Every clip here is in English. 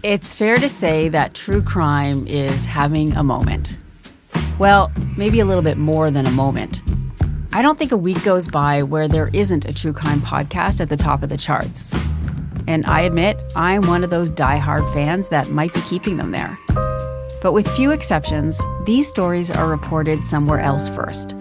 It's fair to say that true crime is having a moment. Well, maybe a little bit more than a moment. I don't think a week goes by where there isn't a true crime podcast at the top of the charts. And I admit, I'm one of those diehard fans that might be keeping them there. But with few exceptions, these stories are reported somewhere else first.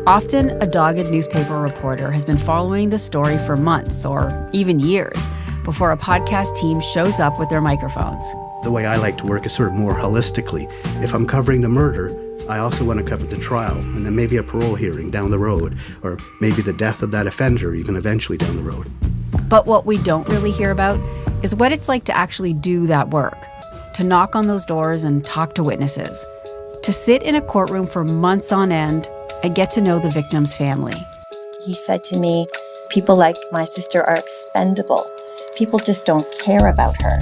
Often, a dogged newspaper reporter has been following the story for months or even years before a podcast team shows up with their microphones. The way I like to work is sort of more holistically. If I'm covering the murder, I also want to cover the trial, and then maybe a parole hearing down the road, or maybe the death of that offender even eventually down the road. But what we don't really hear about is what it's like to actually do that work, to knock on those doors and talk to witnesses, to sit in a courtroom for months on end and get to know the victim's family. He said to me, people like my sister are expendable. People just don't care about her.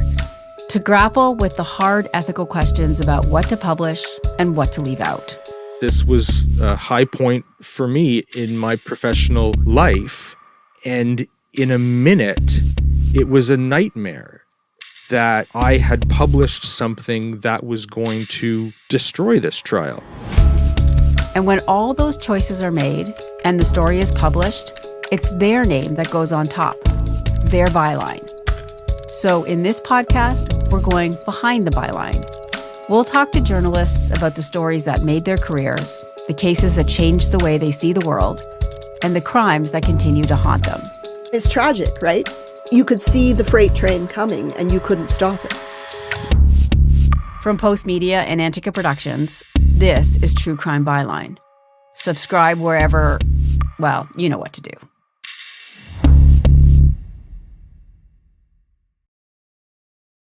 To grapple with the hard ethical questions about what to publish and what to leave out. This was a high point for me in my professional life. And in a minute, it was a nightmare that I had published something that was going to destroy this trial. And when all those choices are made and the story is published, it's their name that goes on top, their byline. So in this podcast, we're going behind the byline. We'll talk to journalists about the stories that made their careers, the cases that changed the way they see the world, and the crimes that continue to haunt them. It's tragic, right? You could see the freight train coming and you couldn't stop it. From Postmedia and Antica Productions, this is True Crime Byline. Subscribe wherever, well, you know what to do.